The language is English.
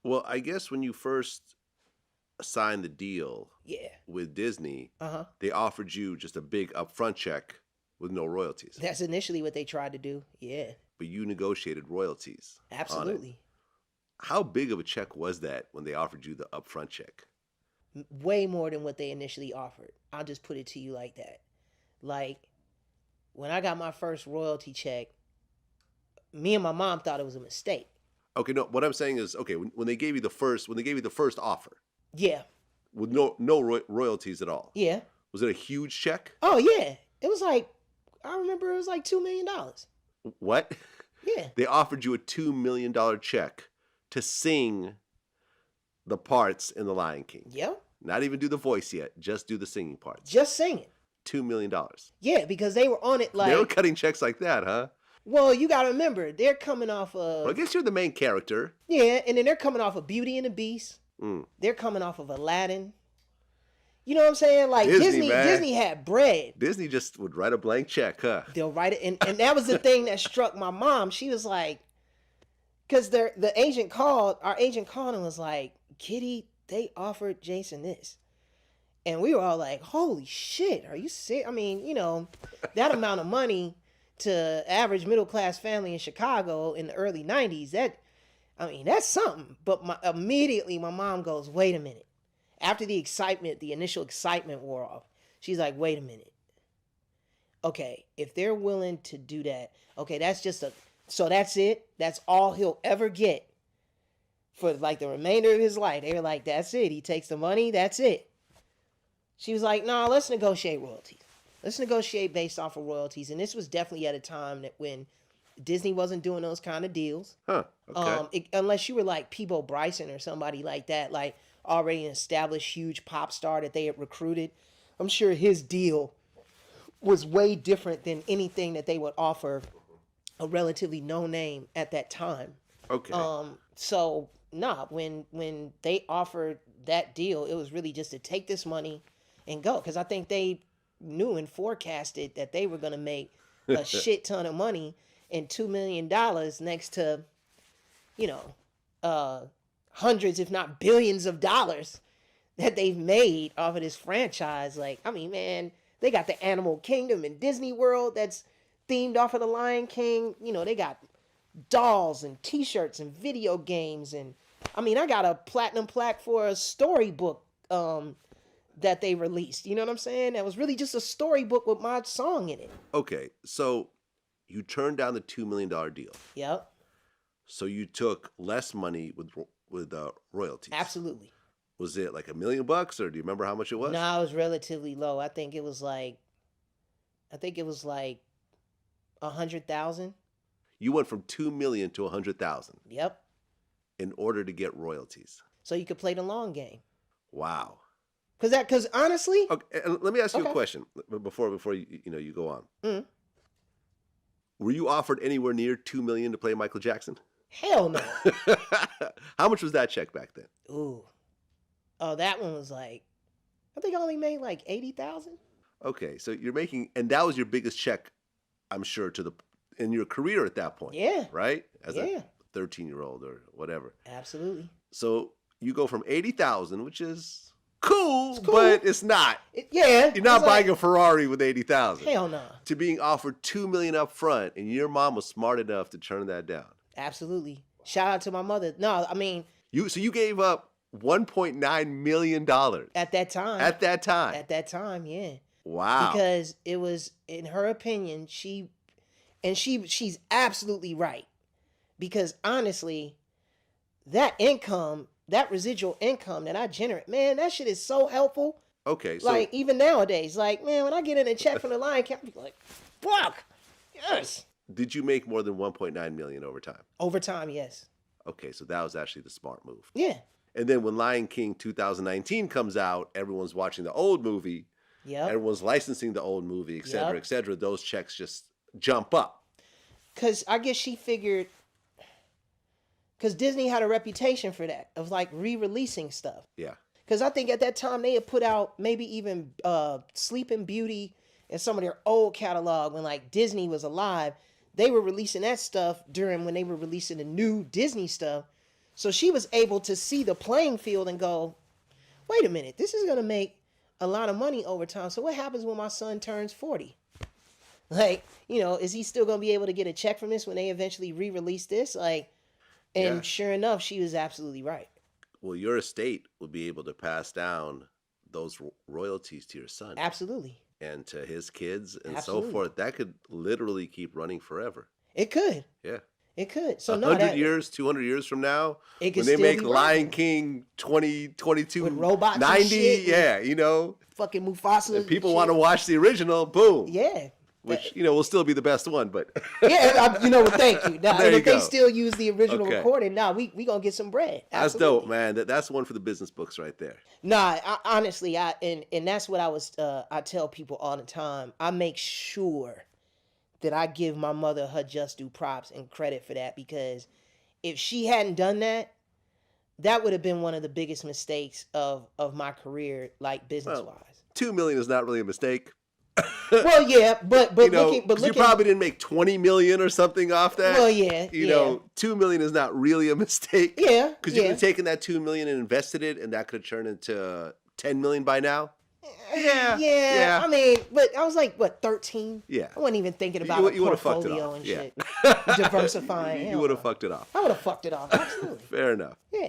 Well, I guess when you first signed the deal Yeah. with Disney, Uh-huh. they offered you just a big upfront check with no royalties, That's initially what they tried to do. Yeah. but you negotiated royalties on it. Absolutely. How big of a check was that when they offered you the upfront check? Way more than what they initially offered. I'll just put it to you like that. Like when I got my first royalty check, me and my mom thought it was a mistake. Okay, no, what I'm saying is, okay, when they gave you the first offer Yeah. with no royalties at all, Yeah. was it a huge check? Oh yeah. It was like I remember it was like $2 million. What? Yeah. They offered you a $2 million check to sing the parts in The Lion King. Yep. Not even do the voice yet, just do the singing parts. Just singing. $2 million. Yeah, because they were on it like They were cutting checks like that, huh? well, you gotta remember, they're coming off Well, I of guess you're the main character. yeah, and then they're coming off of Beauty and the Beast. Mm. They're coming off of Aladdin. You know what I'm saying? Like Disney, man. Disney had bread. Disney just would write a blank check, huh? They'll write it, and that was the thing that struck my mom. She was like, because our agent called and was like, Kitty, they offered Jason this. And we were all like, holy shit, are you sick? I mean, that amount of money to average middle class family in Chicago in the early 90s, that's something. But immediately my mom goes, wait a minute. After the initial excitement wore off, she's like, wait a minute. Okay, if they're willing to do that, okay, so that's it. That's all he'll ever get for like the remainder of his life. They were like, that's it. He takes the money, that's it. She was like, nah, let's negotiate royalties. Let's negotiate based off of royalties. And this was definitely at a time that when Disney wasn't doing those kind of deals. Huh. Okay. Unless you were like Peebo Bryson or somebody like that, like already an established huge pop star that they had recruited. I'm sure his deal was way different than anything that they would offer a relatively no name at that time. Okay. So when they offered that deal, it was really just to take this money and go, because I think they knew and forecasted that they were going to make a shit ton of money, and $2 million next to, hundreds, if not billions of dollars that they've made off of this franchise. Like, I mean, man, they got the Animal Kingdom in Disney World that's themed off of the Lion King. They got dolls and t-shirts and video games. And I mean, I got a platinum plaque for a storybook that they released. You know what I'm saying? That was really just a storybook with my song in it. Okay. So you turned down the $2 million deal. Yep. So you took less money with royalties. Absolutely. Was it like $1 million, or do you remember how much it was? No, it was relatively low. I think it was like 100,000. You went from $2 million to 100,000. Yep. In order to get royalties. So you could play the long game. Wow. Because honestly. Okay, and let me ask you a question before you go on. Mm. Were you offered anywhere near $2 million to play Michael Jackson? Hell no. How much was that check back then? Ooh. Oh, that one was like, I think I only made like 80,000. Okay, so you're making, and that was your biggest check, I'm sure, in your career at that point. Yeah. Right? As a 13-year-old or whatever. Absolutely. So you go from 80,000, which is cool, but it's not. You're not buying a Ferrari with 80,000. Hell no. To being offered $2 million up front, and your mom was smart enough to turn that down. Absolutely. Shout out to my mother. No, I mean, you gave up $1.9 million at that time. At that time, yeah. Wow. Because it was, in her opinion, she's absolutely right. Because honestly, that residual income that I generate, man, that shit is so helpful. Okay, so like even nowadays, like, man, when I get in a check from the Lion King, I'm like, fuck, yes. Did you make more than $1.9 million over time? Over time, yes. Okay, so that was actually the smart move. Yeah. And then when Lion King 2019 comes out, everyone's watching the old movie. Yeah. Everyone's licensing the old movie, et cetera, et cetera. Those checks just jump up. Because I guess she figured, because Disney had a reputation for that, of like re-releasing stuff. Yeah. Because I think at that time they had put out maybe even Sleeping Beauty and some of their old catalog when like Disney was alive. They were releasing that stuff when they were releasing the new Disney stuff. So she was able to see the playing field and go, wait a minute, this is going to make a lot of money over time. So what happens when my son turns 40? Like, you know, is he still going to be able to get a check from this when they eventually re-release this? Like, and sure enough, she was absolutely right. Well, your estate will be able to pass down those royalties to your son. Absolutely. And to his kids and so forth. That could literally keep running forever. It could. Yeah. It could. So 100 years, 200 years from now, when they make Lion King 2022, with robots 90, and shit, yeah, you know. Fucking Mufasa. And people want to watch the original, boom. Yeah. Which, you know, will still be the best one, but... yeah, you know, thank you. Now, if they still use the original Okay. recording, we going to get some bread. Absolutely. That's dope, man. That's one for the business books right there. Nah, honestly, and that's what I tell people all the time. I make sure that I give my mother her just due props and credit for that, because if she hadn't done that, that would have been one of the biggest mistakes of my career, like business-wise. Well, $2 million is not really a mistake. Well, yeah, but you know, you probably didn't make 20 million or something off that. Well, yeah, you know, 2 million is not really a mistake. Yeah, because you could have taken that 2 million and invested it, and that could have turned into 10 million by now. Yeah. I mean, but I was like, what, 13? Yeah. I wasn't even thinking about a portfolio and shit. Diversifying. You would have fucked it off. I would have fucked it off. Absolutely. Fair enough. Yeah.